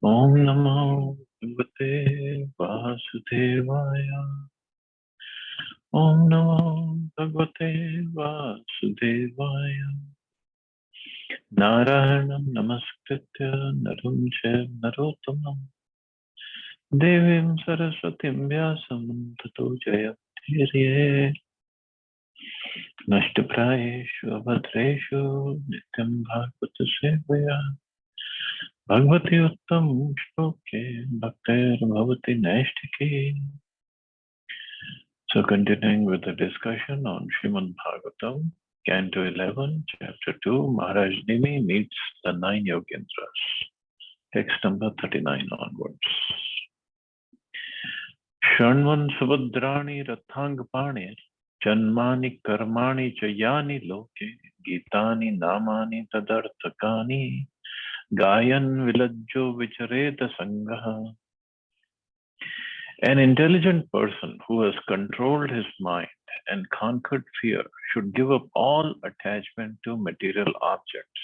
Om Namo Bhagavate Vasudevaya. Om Namo Bhagavate Vasudevaya. Narayanam Namaskritya Narum Chaiva Narottamam Devim Saraswatim Vyasam Tato Jayaptirye Nashtaprayeshu Abhadreshu Nityam Bhagavata Sevaya Bhagavati Uttam Shloke Bhaktir Bhavati Naishtiki. So continuing with the discussion on Srimad Bhagavatam, Canto 11, Chapter 2, Maharaj Nimi meets the 9 Yogendras. Text number 39 onwards. Shanvan Subhadrani Rathangapani Janmani Karmani Chayani Loke Gitani Namani Tadarthakani Gayan Vilajjo Vichareta Sangaha. An intelligent person who has controlled his mind and conquered fear should give up all attachment to material objects,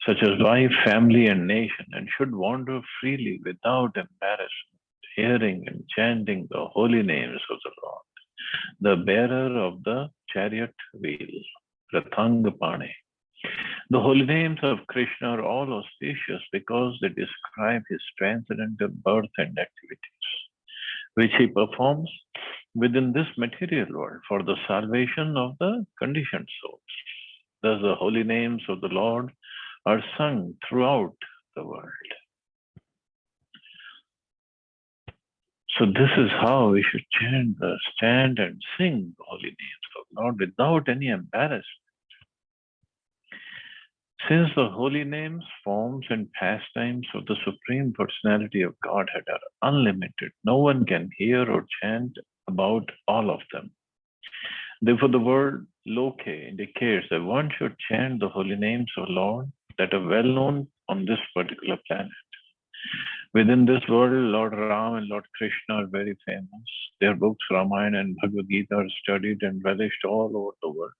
such as wife, family, and nation, and should wander freely without embarrassment, hearing and chanting the holy names of the Lord, the bearer of the chariot wheel, Rathangapane. The holy names of Krishna are all auspicious because they describe his transcendental birth and activities, which he performs within this material world for the salvation of the conditioned souls. Thus, the holy names of the Lord are sung throughout the world. So this is how we should chant and sing the holy names of the Lord without any embarrassment. Since the holy names, forms, and pastimes of the Supreme Personality of Godhead are unlimited, no one can hear or chant about all of them. Therefore, the word Loke indicates that one should chant the holy names of Lord that are well known on this particular planet. Within this world, Lord Ram and Lord Krishna are very famous. Their books, Ramayana and Bhagavad Gita, are studied and relished all over the world.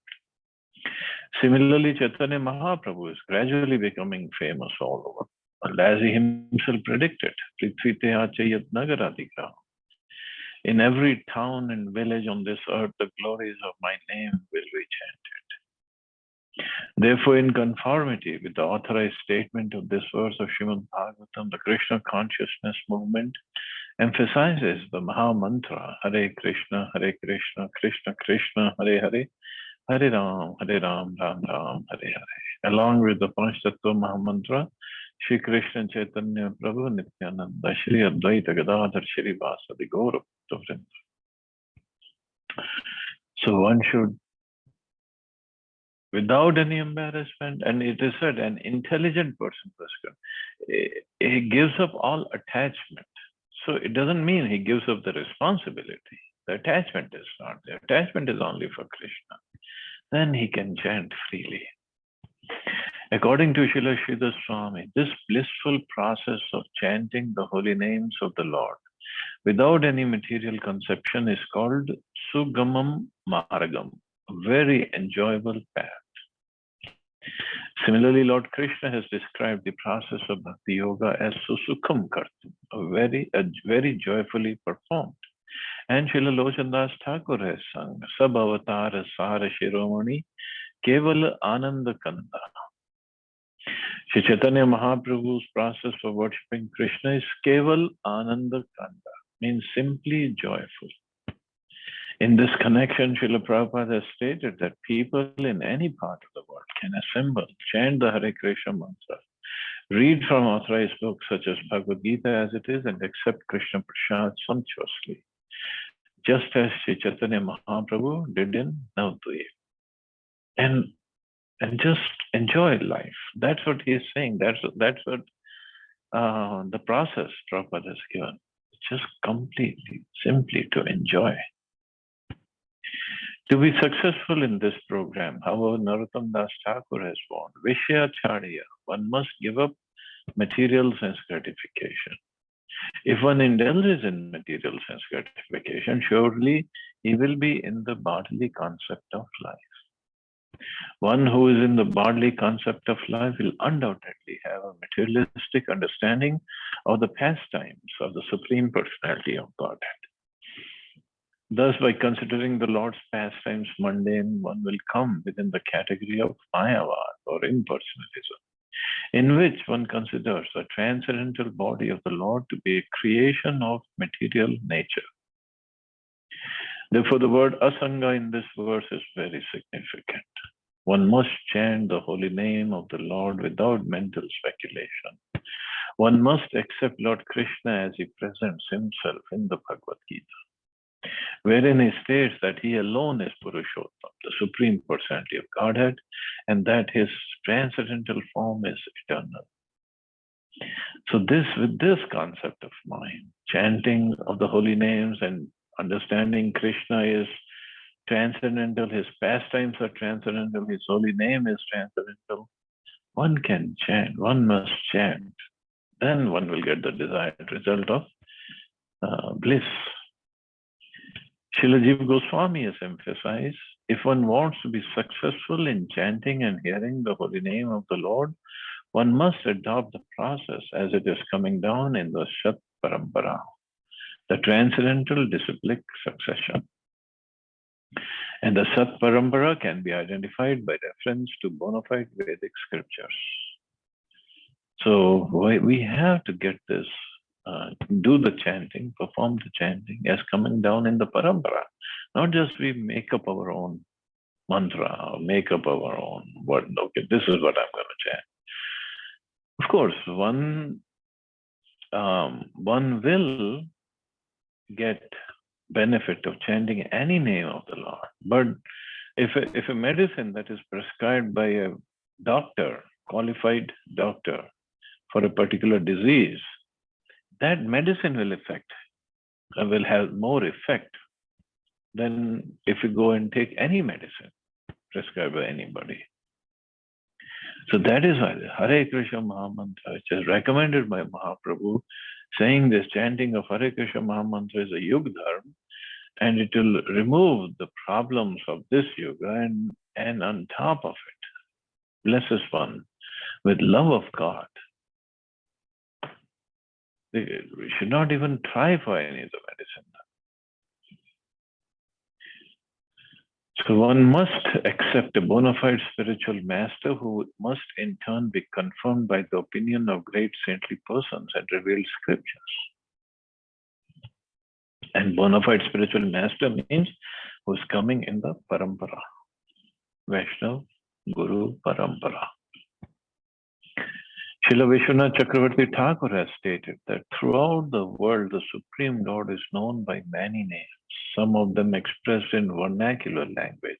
Similarly, Chaitanya Mahaprabhu is gradually becoming famous all over. As he himself predicted, Prithvi Teha Chayat Nagaradika. In every town and village on this earth, the glories of my name will be chanted. Therefore, in conformity with the authorized statement of this verse of Srimad Bhagavatam, the Krishna consciousness movement emphasizes the Maha Mantra, Hare Krishna, Krishna Krishna, Hare Hare, Hare Ram, Ram Ram, Hare Hare. Along with the Panchtattva Mahamantra, Shri Krishna Chaitanya Prabhu Nityananda, Shri Advaita Gadadhar, Shri Vasadi Gaura Bhakta. So one should, without any embarrassment, and it is said an intelligent person, he gives up all attachment. So it doesn't mean he gives up the responsibility. The attachment is not there. Attachment is only for Krishna. Then he can chant freely. According to Srila Sridhar Swami, this blissful process of chanting the holy names of the Lord without any material conception is called Sugamam Margam, a very enjoyable path. Similarly, Lord Krishna has described the process of Bhakti Yoga as Susukham Kartam, very joyfully performed. And Srila Lochan Das Thakur has sung, Sab Avatar Sara Shiromani Keval Ananda Kanda. Shri Chaitanya Mahaprabhu's process for worshipping Krishna is Keval Ananda Kanda, means simply joyful. In this connection, Srila Prabhupada has stated that people in any part of the world can assemble, chant the Hare Krishna mantra, read from authorized books such as Bhagavad Gita as it is, and accept Krishna Prasad sumptuously, just as Sri Chaitanya Mahaprabhu did in Navadvip. And just enjoy life. That's what he is saying. That's what the process Prabhupada has given. Just completely, simply to enjoy. To be successful in this program, however, Narottam Das Thakur has warned, Vishya Chadiya, one must give up material sense gratification. If one indulges in material sense gratification, surely he will be in the bodily concept of life. One who is in the bodily concept of life will undoubtedly have a materialistic understanding of the pastimes of the Supreme Personality of Godhead. Thus, by considering the Lord's pastimes mundane, one will come within the category of Mayavad or impersonalism, in which one considers the transcendental body of the Lord to be a creation of material nature. Therefore, the word asanga in this verse is very significant. One must chant the holy name of the Lord without mental speculation. One must accept Lord Krishna as he presents himself in the Bhagavad Gita, wherein he states that he alone is Purushottam, the Supreme Personality of Godhead, and that his transcendental form is eternal. So with this concept of mind, chanting of the holy names and understanding Krishna is transcendental, his pastimes are transcendental, his holy name is transcendental, one can chant, one must chant. Then one will get the desired result of bliss. Srila Jiva Goswami has emphasized, if one wants to be successful in chanting and hearing the holy name of the Lord, one must adopt the process as it is coming down in the Shat Parampara, the transcendental disciplic succession. And the Sat Parampara can be identified by reference to bona fide Vedic scriptures. So we have to get this, do the chanting, perform the chanting as coming down in the Parampara. Not just we make up our own mantra or make up our own word. Okay, this is what I'm going to chant. Of course, one will get benefit of chanting any name of the Lord. But if a medicine that is prescribed by a doctor, qualified doctor, for a particular disease, that medicine will have more effect than if you go and take any medicine prescribed by anybody. So that is why the Hare Krishna Mahamantra, which is recommended by Mahaprabhu, saying this chanting of Hare Krishna Mahamantra is a Yuga Dharma, and it will remove the problems of this Yuga, and on top of it, blesses one with love of God. We should not even try for any of the medicine. So one must accept a bona fide spiritual master who must in turn be confirmed by the opinion of great saintly persons and revealed scriptures. And bona fide spiritual master means who's coming in the Parampara, Vaishnav Guru Parampara. Srila Vishwanath Chakravarti Thakur has stated that throughout the world, the Supreme Lord is known by many names, some of them expressed in vernacular language.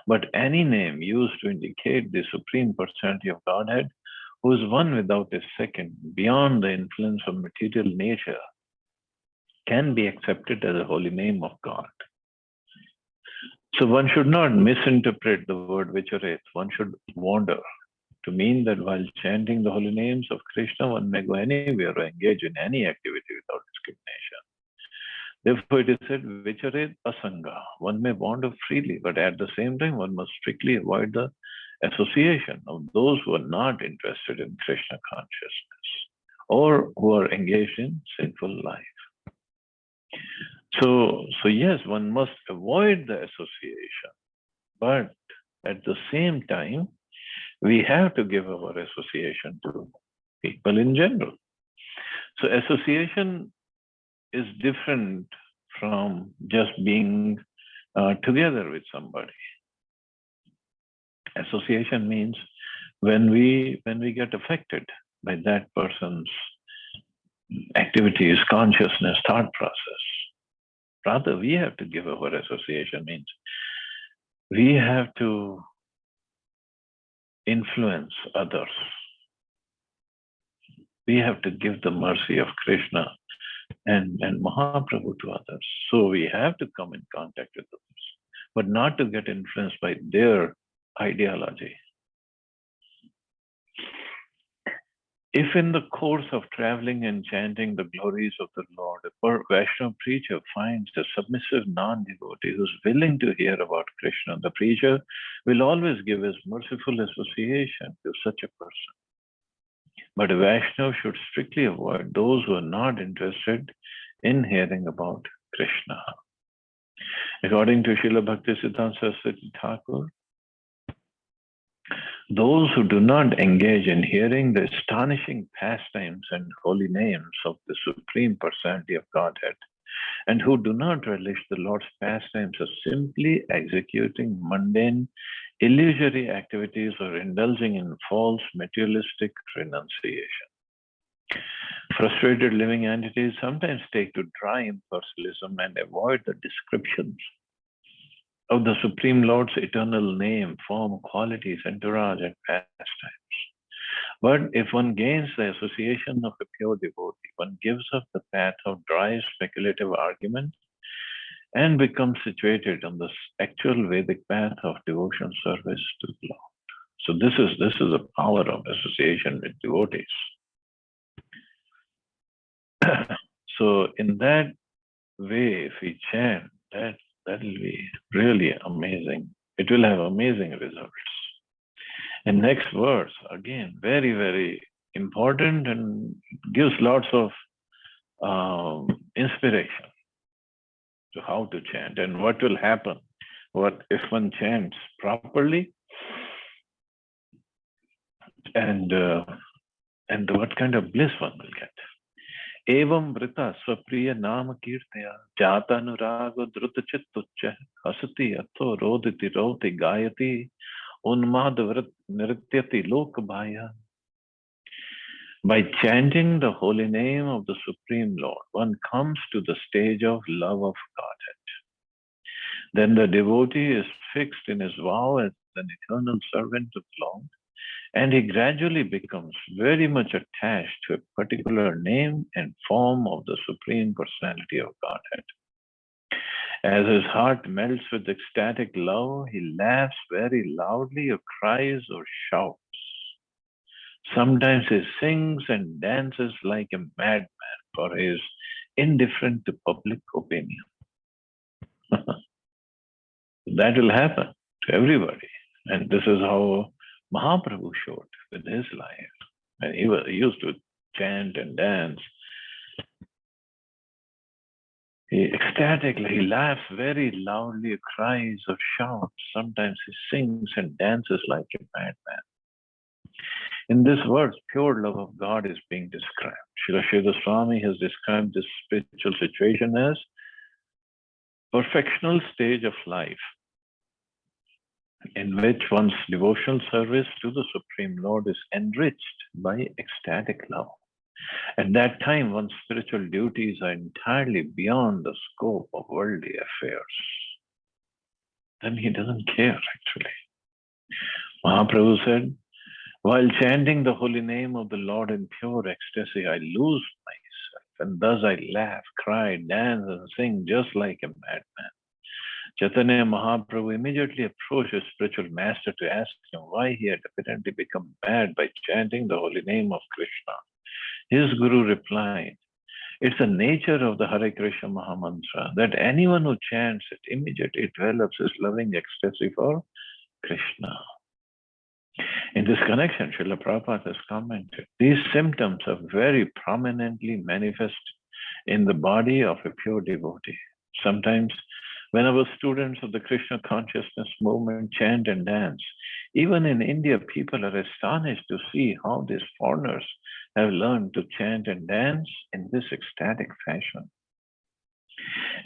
But any name used to indicate the Supreme Personality of Godhead, who is one without a second, beyond the influence of material nature, can be accepted as a holy name of God. So one should not misinterpret the word Vicharet. One should wander to mean that while chanting the holy names of Krishna, one may go anywhere or engage in any activity without discrimination. Therefore, it is said, Vicharet asanga. One may wander freely, but at the same time, one must strictly avoid the association of those who are not interested in Krishna consciousness or who are engaged in sinful life. So yes, one must avoid the association, but at the same time, we have to give our association to people in general. So association is different from just being together with somebody. Association means when we get affected by that person's activities, consciousness, thought process. Rather, we have to give our association means we have to influence others. We have to give the mercy of Krishna and Mahaprabhu to others. So we have to come in contact with others, but not to get influenced by their ideology. If in the course of traveling and chanting the glories of the Lord, a Vaishnava preacher finds a submissive non-devotee who's willing to hear about Krishna, the preacher will always give his merciful association to such a person. But a Vaishnava should strictly avoid those who are not interested in hearing about Krishna. According to Srila Bhaktisiddhanta Saraswati Thakur, those who do not engage in hearing the astonishing pastimes and holy names of the Supreme Personality of Godhead, and who do not relish the Lord's pastimes are simply executing mundane, illusory activities or indulging in false materialistic renunciation. Frustrated living entities sometimes take to dry impersonalism and avoid the descriptions of the Supreme Lord's eternal name, form, qualities, entourage, and pastimes. But if one gains the association of a pure devotee, one gives up the path of dry speculative argument and becomes situated on the actual Vedic path of devotion service to the Lord. So this is the power of association with devotees. So in that way, if we chant, that will be really amazing. It will have amazing results. And next verse, again, very, very important and gives lots of inspiration to how to chant and what will happen. What if one chants properly, and what kind of bliss one will get. Evam vrita swapriya nama kirtaya jata anuraga druta chittuccha hasati atho roditi roti gayati unmad nrityati lokabhaya. By chanting the holy name of the Supreme Lord, one comes to the stage of love of Godhead. Then the devotee is fixed in his vow as an eternal servant of the Lord, and he gradually becomes very much attached to a particular name and form of the Supreme Personality of Godhead. As his heart melts with ecstatic love, he laughs very loudly or cries or shouts. Sometimes he sings and dances like a madman, for he is indifferent to public opinion. That will happen to everybody. And this is how Mahaprabhu showed with his life. And he used to chant and dance. He ecstatically, he laughs very loudly, cries or shouts. Sometimes he sings and dances like a madman. In this verse, pure love of God is being described. Srila Sridhar Swami has described this spiritual situation as perfectional stage of life in which one's devotional service to the Supreme Lord is enriched by ecstatic love. At that time, one's spiritual duties are entirely beyond the scope of worldly affairs. Then he doesn't care, actually. Mahaprabhu said, while chanting the holy name of the Lord in pure ecstasy, I lose myself, and thus I laugh, cry, dance, and sing just like a madman. Chaitanya Mahaprabhu immediately approached his spiritual master to ask him why he had apparently become mad by chanting the holy name of Krishna. His guru replied, it's the nature of the Hare Krishna Mahamantra that anyone who chants it immediately develops his loving ecstasy for Krishna. In this connection, Srila Prabhupada has commented, these symptoms are very prominently manifest in the body of a pure devotee. Sometimes, when our students of the Krishna consciousness movement chant and dance, even in India, people are astonished to see how these foreigners have learned to chant and dance in this ecstatic fashion.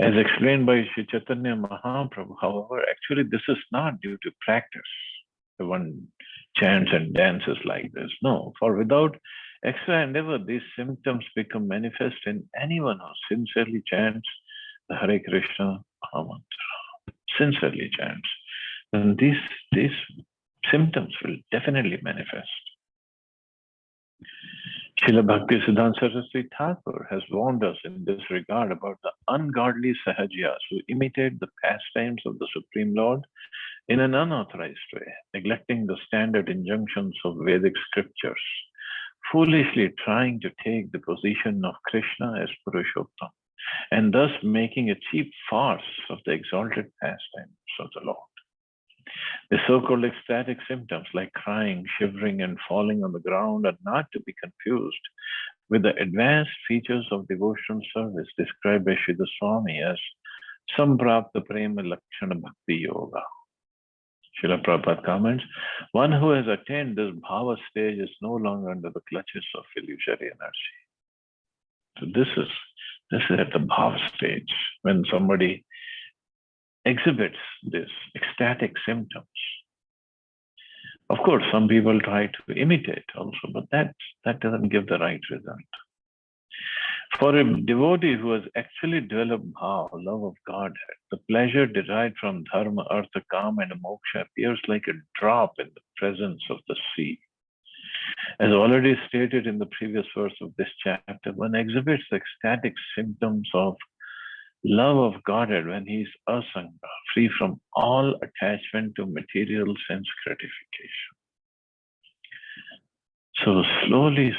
As explained by Sri Chaitanya Mahaprabhu, however, actually this is not due to practice. One chants and dances like this. No, for without extra endeavor, these symptoms become manifest in anyone who sincerely chants the Hare Krishna Mahamantra. Sincerely chants. Then these symptoms will definitely manifest. Srila Bhaktisiddhanta Saraswati Thakur has warned us in this regard about the ungodly Sahajiyas who imitate the pastimes of the Supreme Lord in an unauthorized way, neglecting the standard injunctions of Vedic scriptures. foolishly trying to take the position of Krishna as Purushottam, and thus making a cheap farce of the exalted pastimes of the Lord. The so-called ecstatic symptoms like crying, shivering, and falling on the ground are not to be confused with the advanced features of devotional service described by Sridhar Swami as Samprapta Prema Lakshana Bhakti Yoga. Srila Prabhupada comments, one who has attained this bhava stage is no longer under the clutches of illusory energy. So this is at the bhava stage when somebody exhibits this ecstatic symptoms. Of course, some people try to imitate also, but that doesn't give the right result. For a devotee who has actually developed bhava, love of Godhead, the pleasure derived from dharma, artha, kama, and moksha appears like a drop in the presence of the sea. As already stated in the previous verse of this chapter, one exhibits the ecstatic symptoms of love of Godhead when he is asanga, free from all attachment to material sense gratification. So slowly,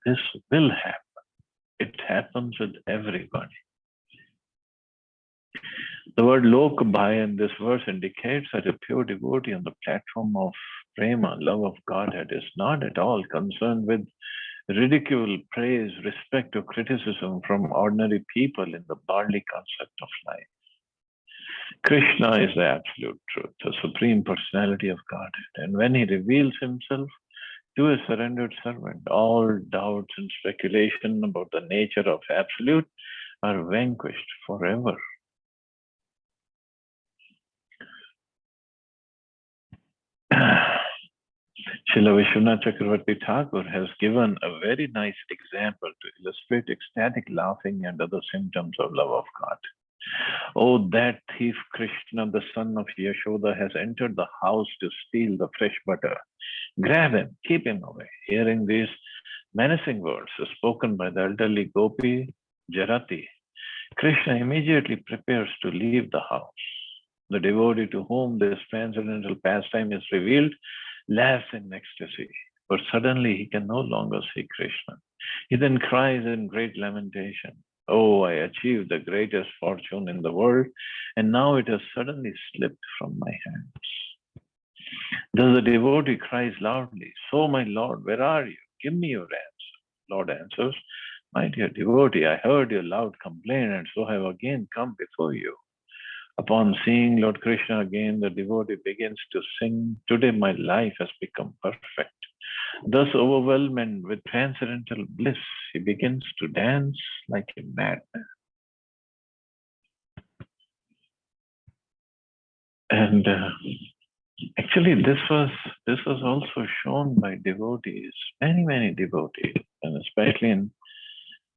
this will happen. It happens with everybody. The word lokabhaya in this verse indicates that a pure devotee on the platform of prema, love of Godhead, is not at all concerned with ridicule, praise, respect, or criticism from ordinary people in the bodily concept of life. Krishna is the absolute truth, the supreme personality of Godhead. And when he reveals himself to a surrendered servant, all doubts and speculation about the nature of absolute are vanquished forever. Srila Vishwanath Chakravarti Thakur has given a very nice example to illustrate ecstatic laughing and other symptoms of love of God. Oh, that thief Krishna, the son of Yashoda, has entered the house to steal the fresh butter. Grab him, keep him away. Hearing these menacing words spoken by the elderly Gopi Jarati, Krishna immediately prepares to leave the house. The devotee to whom this transcendental pastime is revealed laughs in ecstasy, but suddenly he can no longer see Krishna. He then cries in great lamentation, "Oh, I achieved the greatest fortune in the world, and now it has suddenly slipped from my hands." Thus the devotee cries loudly, "So, my Lord, where are you? Give me your answer." Lord answers, "My dear devotee, I heard your loud complaint, and so have again come before you." Upon seeing Lord Krishna again, the devotee begins to sing, "Today my life has become perfect." Thus overwhelmed with transcendental bliss, he begins to dance like a madman. And actually, this was also shown by devotees, many devotees, and especially in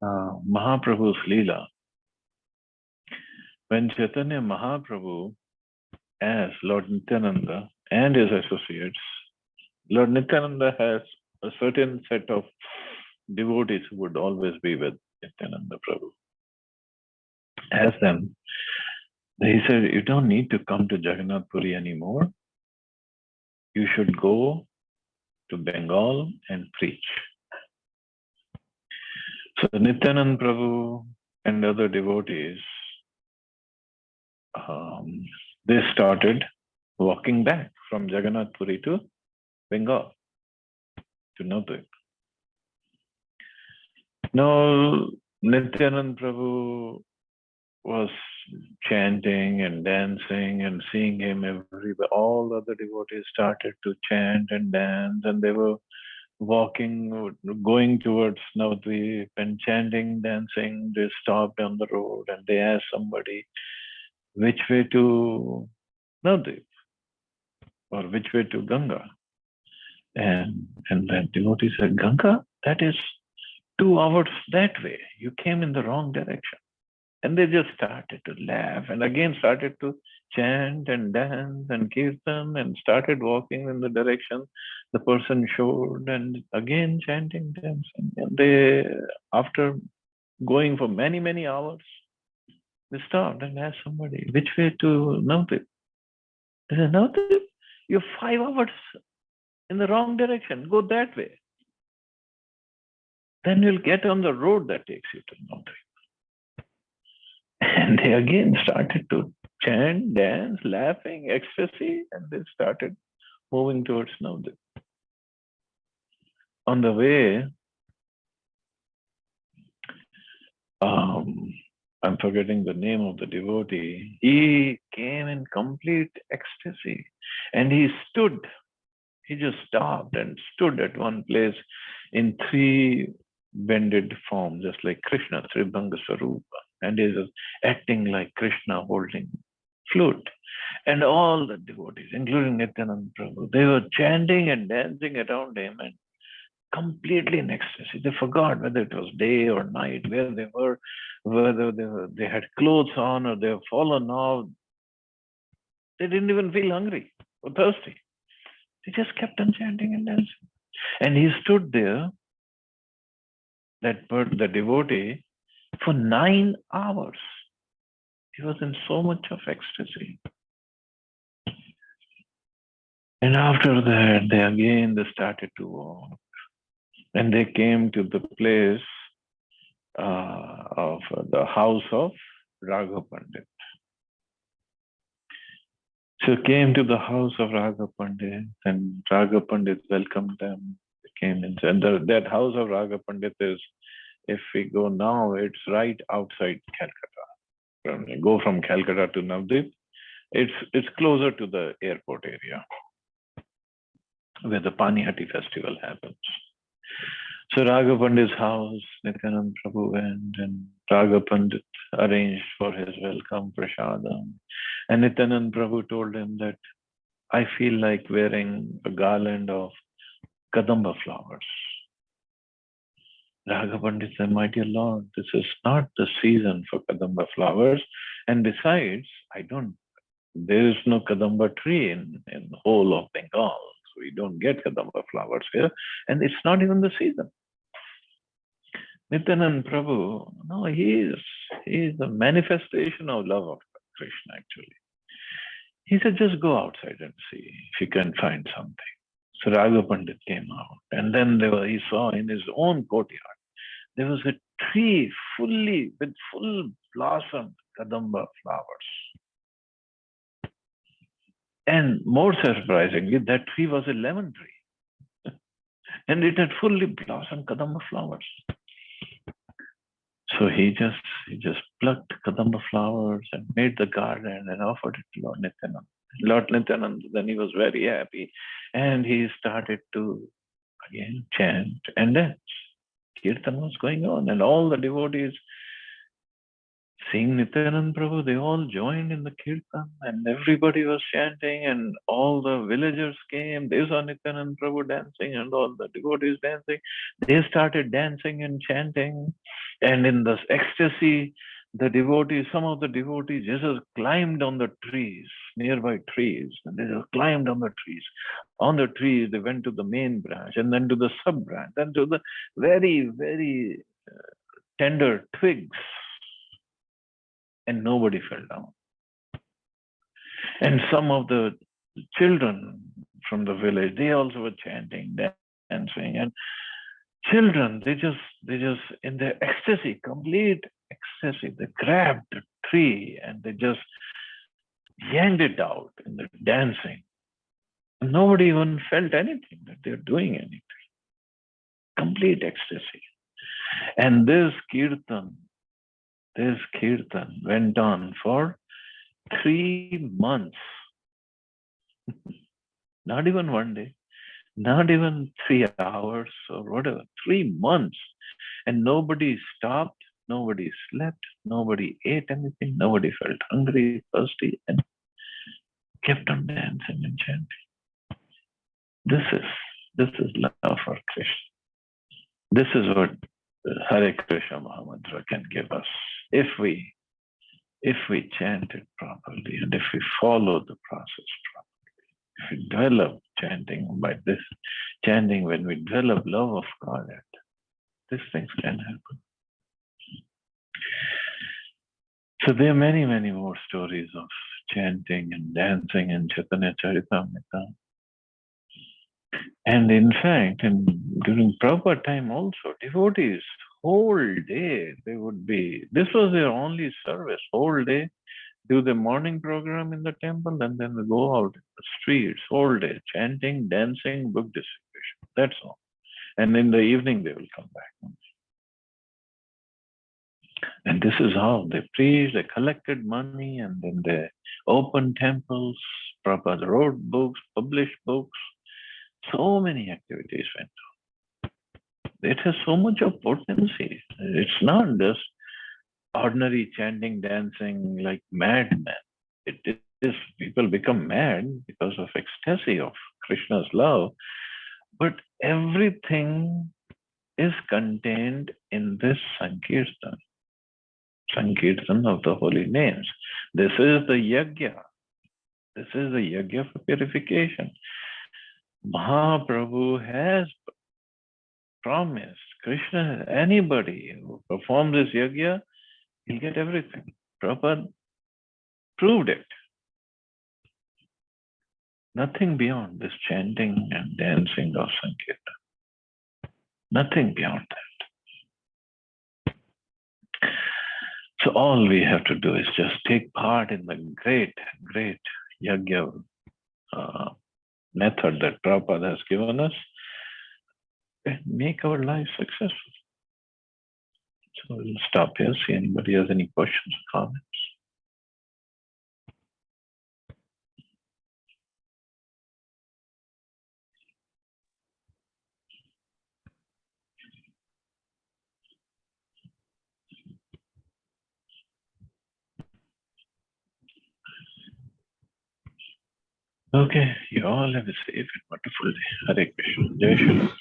Mahaprabhu's Leela. When Chaitanya Mahaprabhu asked Lord Nityananda and his associates, Lord Nityananda has a certain set of devotees who would always be with Nityananda Prabhu. Asked them, he said, "You don't need to come to Jagannath Puri anymore. You should go to Bengal and preach." So Nityananda Prabhu and other devotees, they started walking back from Jagannath Puri to Bengal, to Navadvip. Now, Nityananda Prabhu was chanting and dancing, and seeing him everywhere. All other devotees started to chant and dance, and they were walking, going towards Navadvip and chanting, dancing. They stopped on the road and they asked somebody, "Which way to Navadvip?" or "Which way to Ganga?" And that devotee said, "Ganga, that is 2 hours that way. You came in the wrong direction." And they just started to laugh and again started to chant and dance and kirtan and started walking in the direction the person showed, and again chanting, dancing. And they, after going for many hours, they stopped and asked somebody, "Which way to Navadvip?" They said, "Navadvip, you're 5 hours in the wrong direction. Go that way." then you'll get on the road that takes you to Navadvip. And they again started to chant, dance, laughing, ecstasy, and they started moving towards Navadvip. On the way, I'm forgetting the name of the devotee. He came in complete ecstasy and he stood. He just stopped and stood at one place in three bended form, just like Krishna, Tribhanga Swarupa. And he was acting like Krishna holding flute. And all the devotees, including Nityananda Prabhu, they were chanting and dancing around him and completely in ecstasy. They forgot whether it was day or night, where they were, whether they had clothes on or they have fallen off. They didn't even feel hungry or thirsty. They just kept on chanting and dancing. And he stood there, the devotee, for 9 hours. He was in so much of ecstasy. And after that, they started to walk. And they came to the place of the house of Raghav Pandit. So came to the house of Raghav Pandit, and Raghav Pandit welcomed them. They came in, and that house of Raghav Pandit is, if we go now, it's right outside Calcutta. Go from Calcutta to Navadvip. It's closer to the airport area where the Panihati festival happens. So Raghav Pandit's house, Nityananda Prabhu went, and Raghav Pandit arranged for his welcome prasadam. And Nityananda Prabhu told him that I feel like wearing a garland of kadamba flowers. Raghav Pandit said, my dear Lord, this is not the season for kadamba flowers. And besides, there is no kadamba tree in the whole of Bengal. So we don't get kadamba flowers here. And it's not even the season. Nityananda Prabhu, no, he is a manifestation of love of Krishna, actually. He said, just go outside and see if you can find something. So Raghav Pandit came out, and then he saw in his own courtyard, there was a tree with full blossomed kadamba flowers. And more surprisingly, that tree was a lemon tree. And it had fully blossomed kadamba flowers. So he just plucked kadamba flowers and made the garland and offered it to Lord Nityananda. Lord Nityananda, then he was very happy, and he started to again chant and dance. Kirtan was going on, and all the devotees, seeing Nityananda Prabhu, they all joined in the kirtan, and everybody was chanting, and all the villagers came. They saw Nityananda Prabhu dancing, and all the devotees dancing. They started dancing and chanting, and in the ecstasy, some of the devotees just climbed on the trees, nearby trees, and they just climbed on the trees. On the trees, they went to the main branch, and then to the sub branch, and to the very, very tender twigs. And nobody fell down. And some of the children from the village, they also were chanting, dancing. And children, they just in their ecstasy, complete ecstasy, they grabbed the tree and they just yanked it out in the dancing. And nobody even felt anything, that they're doing anything. Complete ecstasy. And this kirtan went on for 3 months. Not even one day, not even 3 hours or whatever, 3 months. And nobody stopped, nobody slept, nobody ate anything, nobody felt hungry, thirsty, and kept on dancing and chanting. This is love for Krishna. This is what Hare Krishna Mahamantra can give us. If we chant it properly, and if we follow the process properly, if we develop chanting by this chanting, when we develop love of God, these things can happen. So there are many, many more stories of chanting and dancing in Chaitanya Charitamrita. And in fact, during proper time also, devotees, whole day, they would be, this was their only service, whole day, do the morning program in the temple, and then they go out in the streets, whole day, chanting, dancing, book distribution. That's all. And in the evening, they will come back. And this is how they preached, they collected money, and then they opened temples, Prabhupada wrote books, published books. So many activities went on. It has so much of potency. It's not just ordinary chanting, dancing like madmen. It is, people become mad because of ecstasy of Krishna's love. But everything is contained in this Sankirtan. Sankirtan of the holy names. This is the yajna. This is the yajna for purification. Mahaprabhu has promised Krishna, anybody who performs this yajna, he'll get everything. Prabhupada proved it. Nothing beyond this chanting and dancing of Sankirtan. Nothing beyond that. So all we have to do is just take part in the great, great yajna method that Prabhupada has given us and make our life successful. So we'll stop here, see anybody has any questions or comments. Okay, you all have a safe and wonderful day. Hare Krishna. Jai Shri Ram.